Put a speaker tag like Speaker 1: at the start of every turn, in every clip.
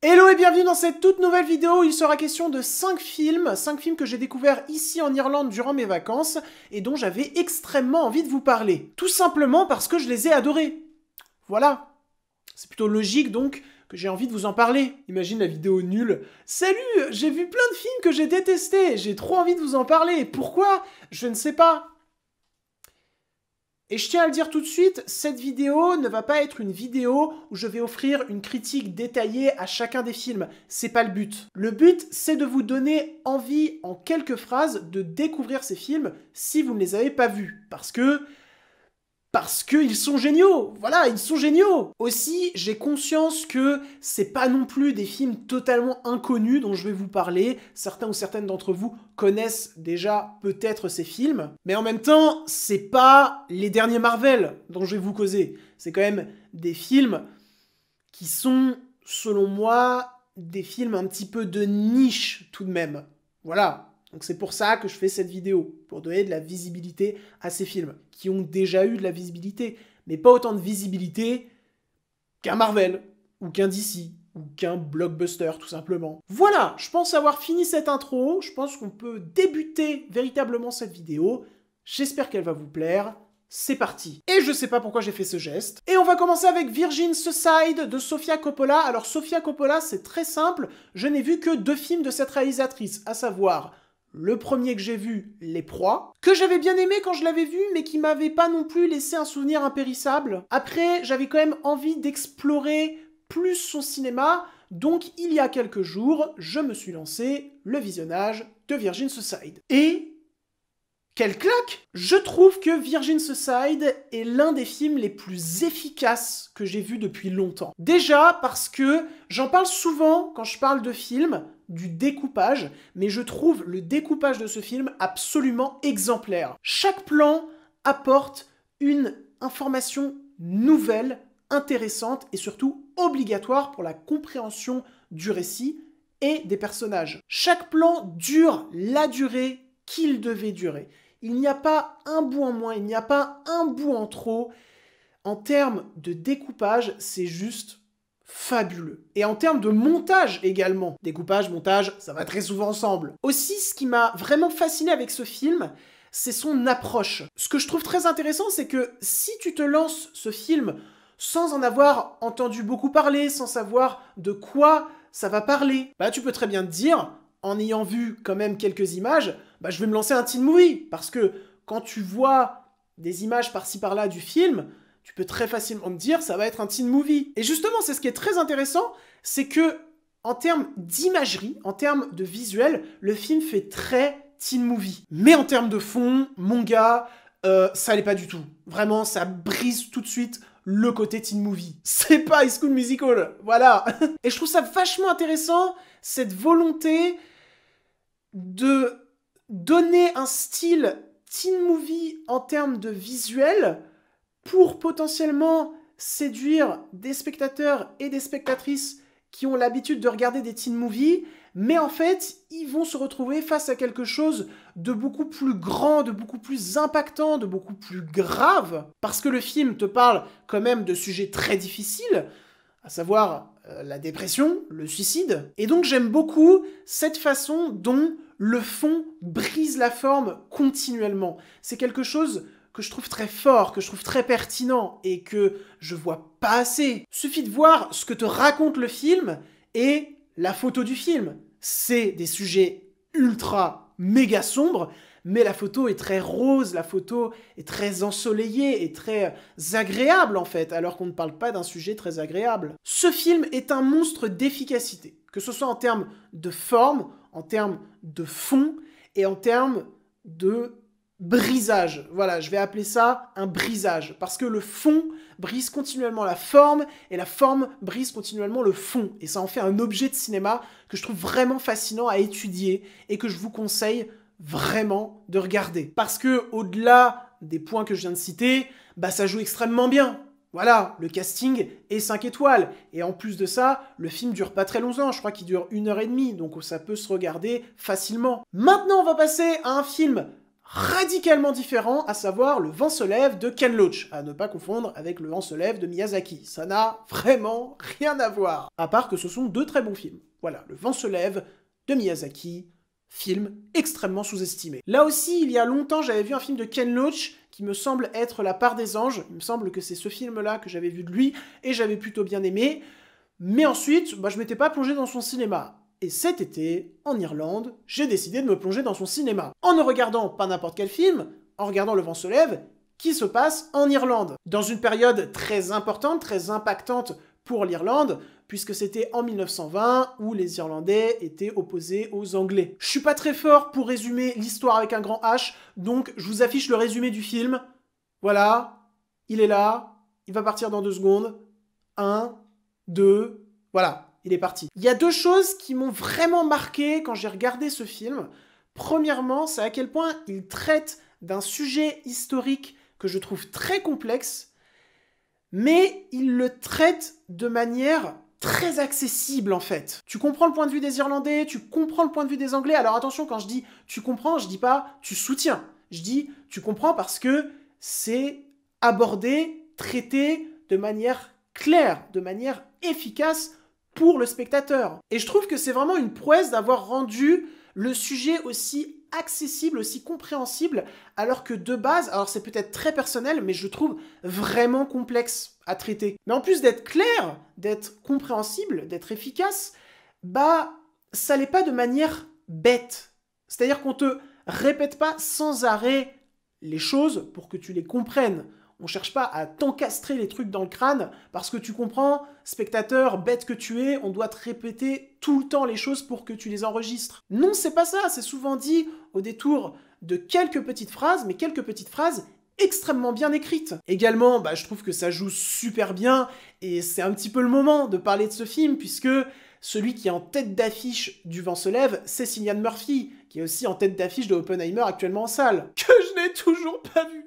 Speaker 1: Hello et bienvenue dans cette toute nouvelle vidéo où il sera question de 5 films que j'ai découverts ici en Irlande durant mes vacances et dont j'avais extrêmement envie de vous parler. Tout simplement parce que je les ai adorés. Voilà. C'est plutôt logique donc que j'ai envie de vous en parler. Imagine la vidéo nulle. Salut, j'ai vu plein de films que j'ai détestés, j'ai trop envie de vous en parler. Pourquoi? Je ne sais pas. Et je tiens à le dire tout de suite, cette vidéo ne va pas être une vidéo où je vais offrir une critique détaillée à chacun des films. C'est pas le but. Le but, c'est de vous donner envie, en quelques phrases, de découvrir ces films si vous ne les avez pas vus. Parce qu'ils sont géniaux. Voilà, ils sont géniaux. Aussi, j'ai conscience que c'est pas non plus des films totalement inconnus dont je vais vous parler. Certains ou certaines d'entre vous connaissent déjà peut-être ces films. Mais en même temps, c'est pas les derniers Marvel dont je vais vous causer. C'est quand même des films qui sont, selon moi, des films un petit peu de niche tout de même. Voilà. Donc c'est pour ça que je fais cette vidéo, pour donner de la visibilité à ces films, qui ont déjà eu de la visibilité, mais pas autant de visibilité qu'un Marvel, ou qu'un DC, ou qu'un blockbuster, tout simplement. Voilà, je pense avoir fini cette intro, je pense qu'on peut débuter véritablement cette vidéo, j'espère qu'elle va vous plaire, c'est parti. Et je sais pas pourquoi j'ai fait ce geste. Et on va commencer avec Virgin Suicide de Sofia Coppola. Alors Sofia Coppola, c'est très simple, je n'ai vu que 2 films de cette réalisatrice, à savoir le premier que j'ai vu, Les Proies, que j'avais bien aimé quand je l'avais vu, mais qui m'avait pas non plus laissé un souvenir impérissable. Après, j'avais quand même envie d'explorer plus son cinéma, donc il y a quelques jours, je me suis lancé le visionnage de Virgin Suicide. Et quelle claque! Je trouve que Virgin Suicide est l'un des films les plus efficaces que j'ai vus depuis longtemps. Déjà parce que j'en parle souvent quand je parle de films, du découpage, mais je trouve le découpage de ce film absolument exemplaire. Chaque plan apporte une information nouvelle, intéressante et surtout obligatoire pour la compréhension du récit et des personnages. Chaque plan dure la durée qu'il devait durer. Il n'y a pas un bout en moins, il n'y a pas un bout en trop. En termes de découpage, c'est juste fabuleux. Et en termes de montage également. Découpage, montage, ça va très souvent ensemble. Aussi, ce qui m'a vraiment fasciné avec ce film, c'est son approche. Ce que je trouve très intéressant, c'est que si tu te lances ce film sans en avoir entendu beaucoup parler, sans savoir de quoi ça va parler, bah tu peux très bien te dire, en ayant vu quand même quelques images, bah je vais me lancer un teen movie. Parce que quand tu vois des images par-ci par-là du film, tu peux très facilement me dire ça va être un teen movie. Et justement, c'est ce qui est très intéressant, c'est que en termes d'imagerie, en termes de visuel, le film fait très teen movie. Mais en termes de fond, mon gars, ça l'est pas du tout. Vraiment, ça brise tout de suite le côté teen movie. C'est pas High School Musical, voilà. Et je trouve ça vachement intéressant, cette volonté de donner un style teen movie en termes de visuel pour potentiellement séduire des spectateurs et des spectatrices qui ont l'habitude de regarder des teen movies, mais en fait, ils vont se retrouver face à quelque chose de beaucoup plus grand, de beaucoup plus impactant, de beaucoup plus grave, parce que le film te parle quand même de sujets très difficiles, à savoir la dépression, le suicide. Et donc j'aime beaucoup cette façon dont le fond brise la forme continuellement. C'est quelque chose que je trouve très fort, que je trouve très pertinent et que je vois pas assez. Suffit de voir ce que te raconte le film et la photo du film. C'est des sujets ultra méga sombres, mais la photo est très rose, la photo est très ensoleillée et très agréable en fait, alors qu'on ne parle pas d'un sujet très agréable. Ce film est un monstre d'efficacité, que ce soit en termes de forme, en termes de fond et en termes de brisage. Voilà, je vais appeler ça un brisage, parce que le fond brise continuellement la forme, et la forme brise continuellement le fond. Et ça en fait un objet de cinéma que je trouve vraiment fascinant à étudier, et que je vous conseille vraiment de regarder. Parce que, au-delà des points que je viens de citer, bah ça joue extrêmement bien. Voilà, le casting est 5 étoiles. Et en plus de ça, le film dure pas très longtemps, je crois qu'il dure 1h30, donc ça peut se regarder facilement. Maintenant, on va passer à un film radicalement différent, à savoir Le Vent se lève de Ken Loach, à ne pas confondre avec Le Vent se lève de Miyazaki. Ça n'a vraiment rien à voir, à part que ce sont deux très bons films. Voilà, Le Vent se lève de Miyazaki, film extrêmement sous-estimé. Là aussi, il y a longtemps, j'avais vu un film de Ken Loach qui me semble être La part des anges. Il me semble que c'est ce film-là que j'avais vu de lui, et j'avais plutôt bien aimé. Mais ensuite, je m'étais pas plongé dans son cinéma. Et cet été, en Irlande, j'ai décidé de me plonger dans son cinéma. En ne regardant pas n'importe quel film, en regardant Le Vent se lève, qui se passe en Irlande. Dans une période très importante, très impactante pour l'Irlande, puisque c'était en 1920 où les Irlandais étaient opposés aux Anglais. Je suis pas très fort pour résumer l'histoire avec un grand H, donc je vous affiche le résumé du film. Voilà, il est là, il va partir dans 2 secondes. 1, 2, voilà. Il est parti. Il y a 2 choses qui m'ont vraiment marqué quand j'ai regardé ce film. Premièrement, c'est à quel point il traite d'un sujet historique que je trouve très complexe, mais il le traite de manière très accessible en fait. Tu comprends le point de vue des Irlandais, tu comprends le point de vue des Anglais. Alors attention, quand je dis tu comprends, je dis pas tu soutiens. Je dis tu comprends parce que c'est abordé, traité de manière claire, de manière efficace pour le spectateur. Et je trouve que c'est vraiment une prouesse d'avoir rendu le sujet aussi accessible, aussi compréhensible, alors que de base, alors c'est peut-être très personnel, mais je trouve vraiment complexe à traiter. Mais en plus d'être clair, d'être compréhensible, d'être efficace, ça l'est pas de manière bête. C'est-à-dire qu'on te répète pas sans arrêt les choses pour que tu les comprennes. On cherche pas à t'encastrer les trucs dans le crâne, parce que tu comprends, spectateur bête que tu es, on doit te répéter tout le temps les choses pour que tu les enregistres. Non, c'est pas ça, c'est souvent dit au détour de quelques petites phrases, mais quelques petites phrases extrêmement bien écrites. Également, je trouve que ça joue super bien, et c'est un petit peu le moment de parler de ce film, puisque celui qui est en tête d'affiche du Vent se lève, c'est Cillian Murphy, qui est aussi en tête d'affiche de Oppenheimer actuellement en salle, que je n'ai toujours pas vu.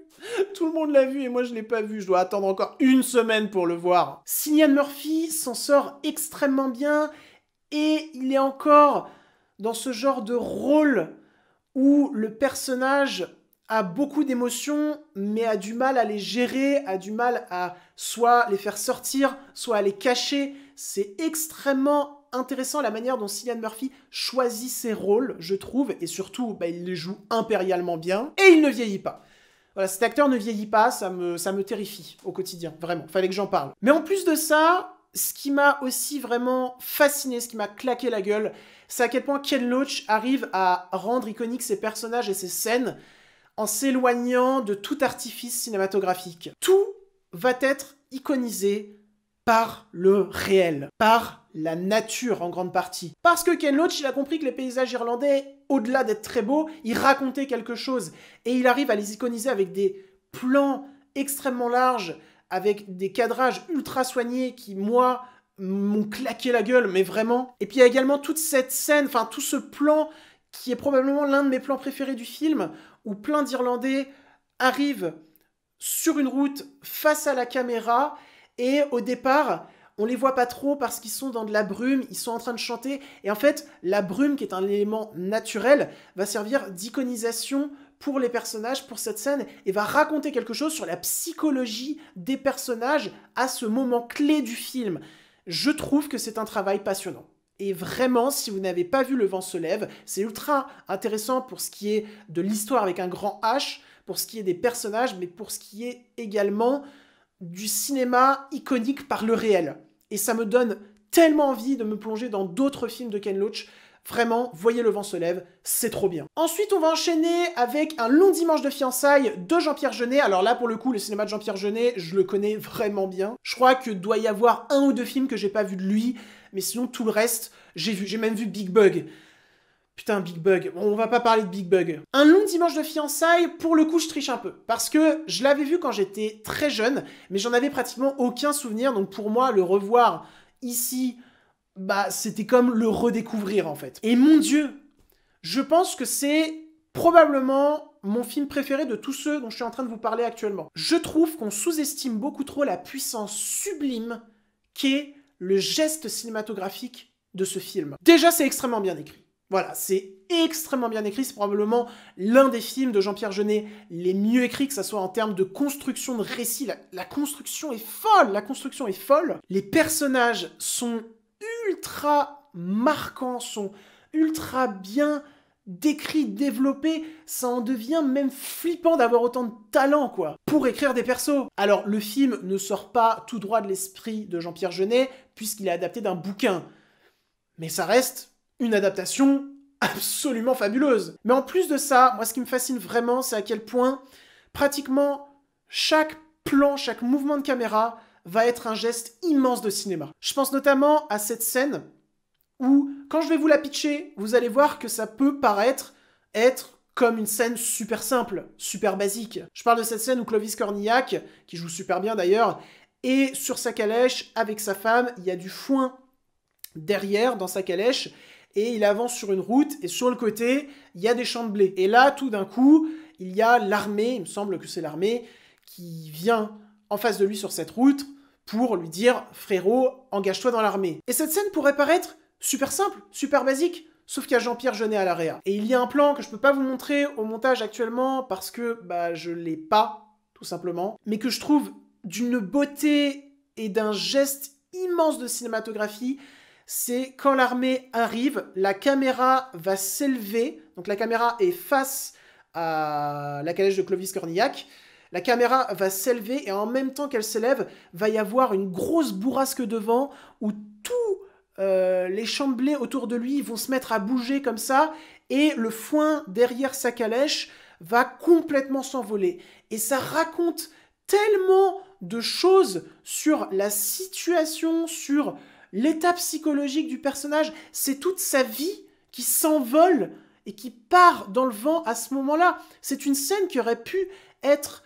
Speaker 1: Tout le monde l'a vu et moi je l'ai pas vu, je dois attendre encore 1 semaine pour le voir. Cillian Murphy s'en sort extrêmement bien et il est encore dans ce genre de rôle où le personnage a beaucoup d'émotions mais a du mal à les gérer, a du mal à soit les faire sortir, soit à les cacher. C'est extrêmement intéressant la manière dont Cillian Murphy choisit ses rôles, je trouve, et surtout il les joue impérialement bien et il ne vieillit pas. Voilà, cet acteur ne vieillit pas, ça me terrifie au quotidien, vraiment, fallait que j'en parle. Mais en plus de ça, ce qui m'a aussi vraiment fasciné, ce qui m'a claqué la gueule, c'est à quel point Ken Loach arrive à rendre iconiques ses personnages et ses scènes en s'éloignant de tout artifice cinématographique. Tout va être iconisé par le réel, par la nature en grande partie. Parce que Ken Loach, il a compris que les paysages irlandais, au-delà d'être très beaux, ils racontaient quelque chose. Et il arrive à les iconiser avec des plans extrêmement larges, avec des cadrages ultra soignés qui, moi, m'ont claqué la gueule, mais vraiment. Et puis il y a également toute cette scène, tout ce plan qui est probablement l'un de mes plans préférés du film, où plein d'Irlandais arrivent sur une route face à la caméra, et au départ, on les voit pas trop parce qu'ils sont dans de la brume, ils sont en train de chanter, et en fait, la brume, qui est un élément naturel, va servir d'iconisation pour les personnages, pour cette scène, et va raconter quelque chose sur la psychologie des personnages à ce moment clé du film. Je trouve que c'est un travail passionnant. Et vraiment, si vous n'avez pas vu Le Vent se lève, c'est ultra intéressant pour ce qui est de l'histoire avec un grand H, pour ce qui est des personnages, mais pour ce qui est également du cinéma iconique par le réel. Et ça me donne tellement envie de me plonger dans d'autres films de Ken Loach. Vraiment, voyez Le Vent se lève, c'est trop bien. Ensuite, on va enchaîner avec Un long dimanche de fiançailles de Jean-Pierre Jeunet. Alors là, pour le coup, le cinéma de Jean-Pierre Jeunet, je le connais vraiment bien. Je crois que doit y avoir 1 ou 2 films que j'ai pas vu de lui, mais sinon, tout le reste, j'ai vu. J'ai même vu Big Bug. Putain, Big Bug. Bon, on va pas parler de Big Bug. Un long dimanche de fiançailles, pour le coup, je triche un peu. Parce que je l'avais vu quand j'étais très jeune, mais j'en avais pratiquement aucun souvenir. Donc pour moi, le revoir ici, c'était comme le redécouvrir, en fait. Et mon Dieu, je pense que c'est probablement mon film préféré de tous ceux dont je suis en train de vous parler actuellement. Je trouve qu'on sous-estime beaucoup trop la puissance sublime qu'est le geste cinématographique de ce film. Déjà, c'est extrêmement bien écrit. Voilà, c'est extrêmement bien écrit, c'est probablement l'un des films de Jean-Pierre Jeunet les mieux écrits, que ce soit en termes de construction de récit. La construction est folle, la construction est folle. Les personnages sont ultra marquants, sont ultra bien décrits, développés, ça en devient même flippant d'avoir autant de talent, quoi, pour écrire des persos. Alors, le film ne sort pas tout droit de l'esprit de Jean-Pierre Jeunet, puisqu'il est adapté d'un bouquin. Mais ça reste une adaptation absolument fabuleuse. Mais en plus de ça, moi ce qui me fascine vraiment, c'est à quel point pratiquement chaque plan, chaque mouvement de caméra va être un geste immense de cinéma. Je pense notamment à cette scène où, quand je vais vous la pitcher, vous allez voir que ça peut paraître être comme une scène super simple, super basique. Je parle de cette scène où Clovis Cornillac, qui joue super bien d'ailleurs, est sur sa calèche avec sa femme, il y a du foin derrière dans sa calèche, et il avance sur une route, et sur le côté, il y a des champs de blé. Et là, tout d'un coup, il y a l'armée, il me semble que c'est l'armée, qui vient en face de lui sur cette route pour lui dire « Frérot, engage-toi dans l'armée ». Et cette scène pourrait paraître super simple, super basique, sauf qu'il y a Jean-Pierre Jeunet à la réa. Et il y a un plan que je peux pas vous montrer au montage actuellement parce que je l'ai pas, tout simplement, mais que je trouve d'une beauté et d'un geste immense de cinématographie. C'est quand l'armée arrive, la caméra va s'élever, donc la caméra est face à la calèche de Clovis Cornillac, la caméra va s'élever et en même temps qu'elle s'élève, va y avoir une grosse bourrasque de vent où tous les champs de blé autour de lui vont se mettre à bouger comme ça et le foin derrière sa calèche va complètement s'envoler. Et ça raconte tellement de choses sur la situation, sur l'état psychologique du personnage, c'est toute sa vie qui s'envole et qui part dans le vent à ce moment-là. C'est une scène qui aurait pu être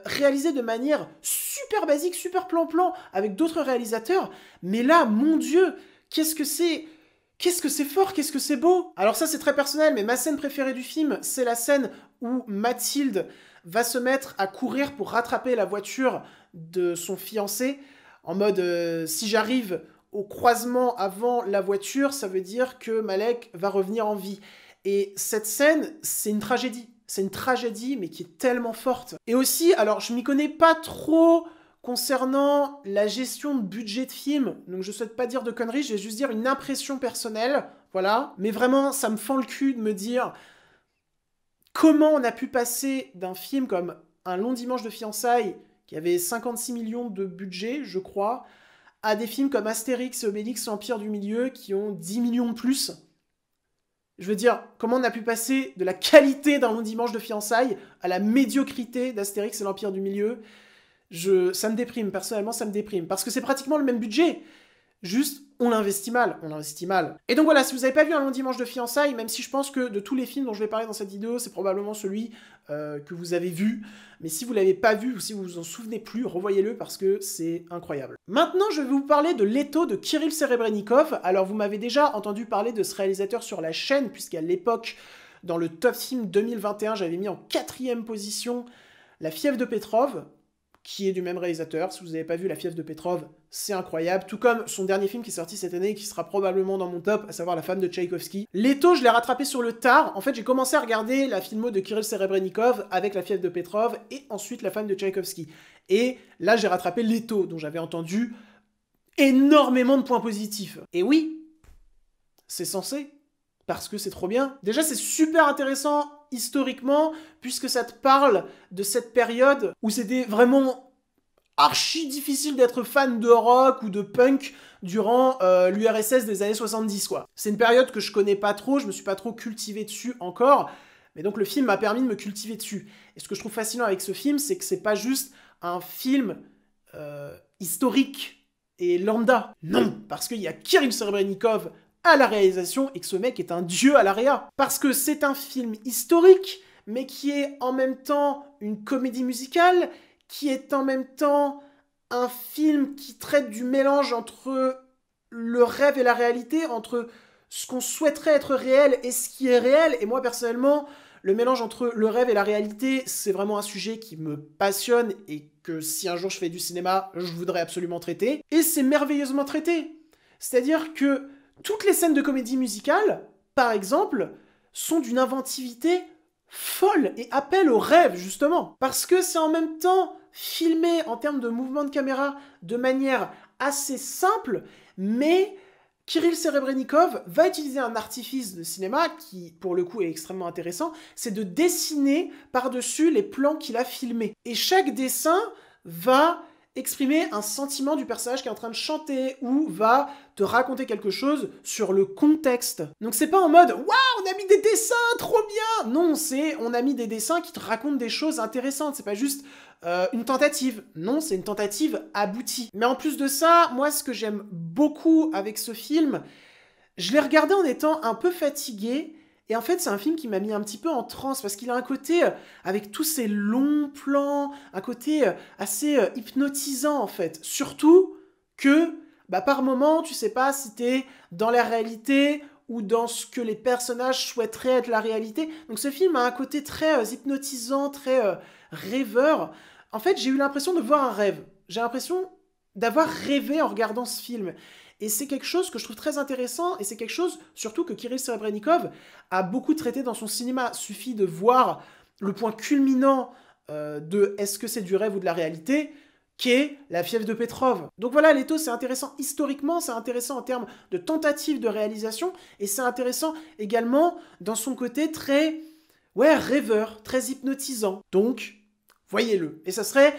Speaker 1: réalisée de manière super basique, super plan-plan, avec d'autres réalisateurs, mais là, mon Dieu, qu'est-ce que c'est fort, qu'est-ce que c'est beau. Alors ça, c'est très personnel, mais ma scène préférée du film, c'est la scène où Mathilde va se mettre à courir pour rattraper la voiture de son fiancé, en mode si j'arrive au croisement avant la voiture, ça veut dire que Malek va revenir en vie. Et cette scène, c'est une tragédie. C'est une tragédie, mais qui est tellement forte. Et aussi, alors je m'y connais pas trop concernant la gestion de budget de film, donc je souhaite pas dire de conneries, je vais juste dire une impression personnelle, voilà. Mais vraiment, ça me fend le cul de me dire comment on a pu passer d'un film comme Un long dimanche de fiançailles, qui avait 56 millions de budget, je crois, à des films comme Astérix et Obélix, l'Empire du Milieu, qui ont 10 millions de plus. Je veux dire, comment on a pu passer de la qualité d'un long dimanche de fiançailles à la médiocrité d'Astérix et l'Empire du Milieu. Ça me déprime, personnellement, ça me déprime. Parce que c'est pratiquement le même budget. Juste, on l'investit mal, Et donc voilà, si vous n'avez pas vu Un long dimanche de fiançailles, même si je pense que de tous les films dont je vais parler dans cette vidéo, c'est probablement celui que vous avez vu. Mais si vous ne l'avez pas vu ou si vous vous en souvenez plus, revoyez-le parce que c'est incroyable. Maintenant, je vais vous parler de Leto de Kirill Serebrennikov. Alors, vous m'avez déjà entendu parler de ce réalisateur sur la chaîne, puisqu'à l'époque, dans le Top Film 2021, j'avais mis en 4e position La Fièvre de Petrov, qui est du même réalisateur. Si vous n'avez pas vu La Fièvre de Petrov, c'est incroyable. Tout comme son dernier film qui est sorti cette année et qui sera probablement dans mon top, à savoir La Femme de Tchaïkovski. Leto, je l'ai rattrapé sur le tard. En fait, j'ai commencé à regarder la filmo de Kirill Serebrennikov avec La Fièvre de Petrov et ensuite La Femme de Tchaïkovski. Et là, j'ai rattrapé Leto, dont j'avais entendu énormément de points positifs. Et oui, c'est censé, parce que c'est trop bien. Déjà, c'est super intéressant historiquement, puisque ça te parle de cette période où c'était vraiment archi difficile d'être fan de rock ou de punk durant l'URSS des années 70, quoi. C'est une période que je connais pas trop, je me suis pas trop cultivé dessus encore, mais donc le film m'a permis de me cultiver dessus. Et ce que je trouve fascinant avec ce film, c'est que c'est pas juste un film historique et lambda. Non, parce qu'il y a Kirill Serebrennikov à la réalisation et que ce mec est un dieu à la réa. Parce que c'est un film historique, mais qui est en même temps une comédie musicale, qui est en même temps un film qui traite du mélange entre le rêve et la réalité, entre ce qu'on souhaiterait être réel et ce qui est réel. Et moi, personnellement, le mélange entre le rêve et la réalité, c'est vraiment un sujet qui me passionne et que si un jour je fais du cinéma, je voudrais absolument traiter. Et c'est merveilleusement traité. C'est-à-dire que toutes les scènes de comédie musicale par exemple, sont d'une inventivité folle et appellent au rêve, justement. Parce que c'est en même temps filmé en termes de mouvement de caméra de manière assez simple, mais Kirill Serebrennikov va utiliser un artifice de cinéma qui, pour le coup, est extrêmement intéressant, c'est de dessiner par-dessus les plans qu'il a filmés. Et chaque dessin va exprimer un sentiment du personnage qui est en train de chanter ou va te raconter quelque chose sur le contexte. Donc c'est pas en mode « Waouh, on a mis des dessins, trop bien !» Non, c'est on a mis des dessins qui te racontent des choses intéressantes. C'est pas juste une tentative. Non, c'est une tentative aboutie. Mais en plus de ça, moi, ce que j'aime beaucoup avec ce film, je l'ai regardé en étant un peu fatigué. Et en fait, c'est un film qui m'a mis un petit peu en transe, parce qu'il a un côté, avec tous ces longs plans, un côté assez hypnotisant, en fait. Surtout que, par moment, tu sais pas si t'es dans la réalité ou dans ce que les personnages souhaiteraient être la réalité. Donc ce film a un côté très hypnotisant, très rêveur. En fait, j'ai eu l'impression de voir un rêve. J'ai l'impression d'avoir rêvé en regardant ce film. Et c'est quelque chose que je trouve très intéressant, et c'est quelque chose, surtout, que Kirill Serebrennikov a beaucoup traité dans son cinéma. Suffit de voir le point culminant de est-ce que c'est du rêve ou de la réalité, qui est La fièvre de Petrov. Donc voilà, Leto, c'est intéressant historiquement, c'est intéressant en termes de tentative de réalisation, et c'est intéressant également dans son côté très, rêveur, très hypnotisant. Donc, voyez-le. Et ça serait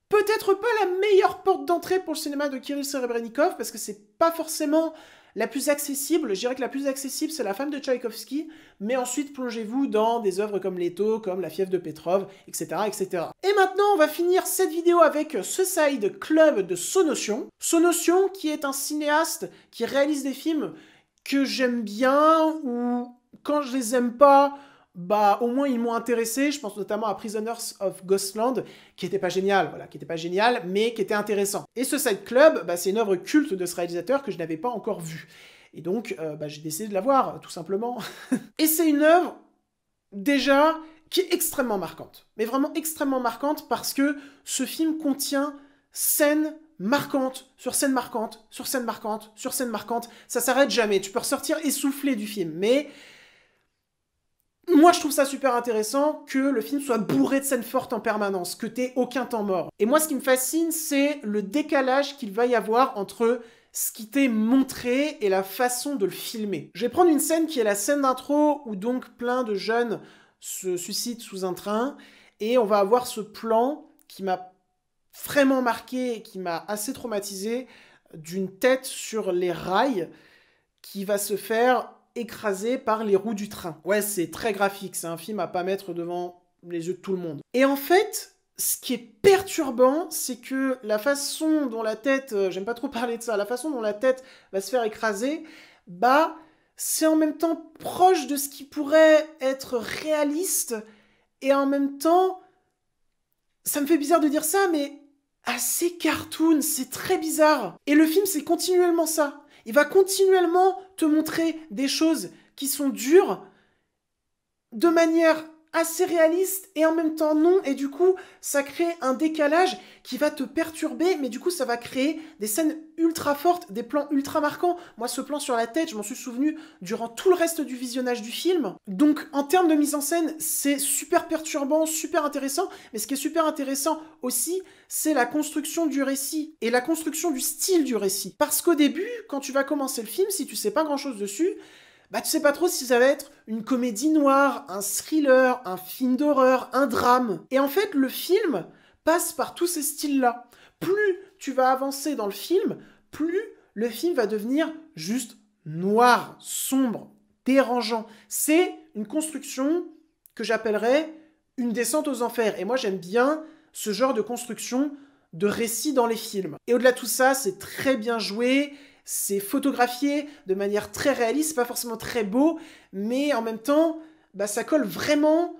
Speaker 1: peut-être pas la meilleure porte d'entrée pour le cinéma de Kirill Serebrennikov, parce que c'est pas forcément la plus accessible. Je dirais que la plus accessible, c'est La femme de Tchaïkovski, mais ensuite plongez-vous dans des œuvres comme Leto, comme La fièvre de Petrov, etc., etc. Et maintenant, on va finir cette vidéo avec Suicide Club de Sonotion. Sonotion, qui est un cinéaste qui réalise des films que j'aime bien, ou quand je les aime pas, au moins ils m'ont intéressé. Je pense notamment à Prisoners of Ghostland, qui était pas génial, mais qui était intéressant. Et Suicide Club, c'est une œuvre culte de ce réalisateur que je n'avais pas encore vue. Et donc, j'ai décidé de la voir, tout simplement. Et c'est une œuvre, déjà, qui est extrêmement marquante. Mais vraiment extrêmement marquante, parce que ce film contient scènes marquantes, sur scène marquante, sur scène marquante, sur scène marquante. Ça s'arrête jamais. Tu peux ressortir essoufflé du film, mais moi, je trouve ça super intéressant que le film soit bourré de scènes fortes en permanence, que t'aies aucun temps mort. Et moi, ce qui me fascine, c'est le décalage qu'il va y avoir entre ce qui t'est montré et la façon de le filmer. Je vais prendre une scène qui est la scène d'intro, où donc plein de jeunes se suicident sous un train, et on va avoir ce plan qui m'a vraiment marqué, et qui m'a assez traumatisé, d'une tête sur les rails, qui va se faire écrasé par les roues du train. Ouais, c'est très graphique, c'est un film à pas mettre devant les yeux de tout le monde. Et en fait, ce qui est perturbant, c'est que la façon dont la tête, j'aime pas trop parler de ça, la façon dont la tête va se faire écraser, c'est en même temps proche de ce qui pourrait être réaliste, et en même temps, ça me fait bizarre de dire ça, mais assez cartoon, c'est très bizarre. Et le film, c'est continuellement ça. Il va continuellement te montrer des choses qui sont dures de manière assez réaliste et en même temps non, et du coup ça crée un décalage qui va te perturber, mais du coup ça va créer des scènes ultra fortes, des plans ultra marquants. Moi, ce plan sur la tête, je m'en suis souvenu durant tout le reste du visionnage du film. Donc en termes de mise en scène, c'est super perturbant, super intéressant, mais ce qui est super intéressant aussi, c'est la construction du récit et la construction du style du récit. Parce qu'au début, quand tu vas commencer le film, si tu sais pas grand chose dessus, tu sais pas trop si ça va être une comédie noire, un thriller, un film d'horreur, un drame. Et en fait, le film passe par tous ces styles-là. Plus tu vas avancer dans le film, plus le film va devenir juste noir, sombre, dérangeant. C'est une construction que j'appellerais une descente aux enfers. Et moi, j'aime bien ce genre de construction de récit dans les films. Et au-delà de tout ça, c'est très bien joué. C'est photographié de manière très réaliste, c'est pas forcément très beau, mais en même temps, ça colle vraiment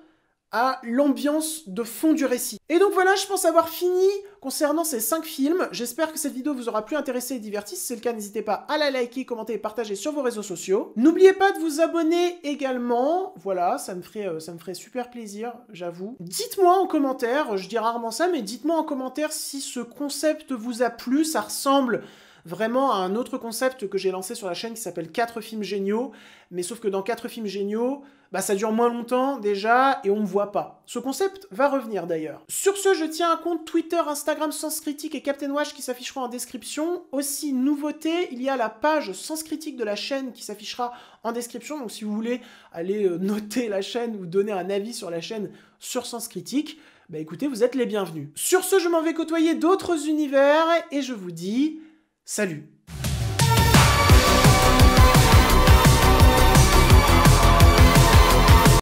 Speaker 1: à l'ambiance de fond du récit. Et donc voilà, je pense avoir fini concernant ces 5 films. J'espère que cette vidéo vous aura plu, intéressé et diverti. Si c'est le cas, n'hésitez pas à la liker, commenter et partager sur vos réseaux sociaux. N'oubliez pas de vous abonner également. Voilà, ça me ferait super plaisir, j'avoue. Dites-moi en commentaire, je dis rarement ça, mais dites-moi en commentaire si ce concept vous a plu. Ça ressemble vraiment à un autre concept que j'ai lancé sur la chaîne qui s'appelle 4 films géniaux, mais sauf que dans 4 films géniaux, bah ça dure moins longtemps déjà et on me voit pas. Ce concept va revenir d'ailleurs. Sur ce, je tiens un compte Twitter, Instagram Sens Critique et Captain Watch qui s'afficheront en description. Aussi, nouveauté, il y a la page Sens Critique de la chaîne qui s'affichera en description, donc si vous voulez aller noter la chaîne ou donner un avis sur la chaîne sur Sens Critique, bah écoutez, vous êtes les bienvenus. Sur ce, je m'en vais côtoyer d'autres univers et je vous dis salut.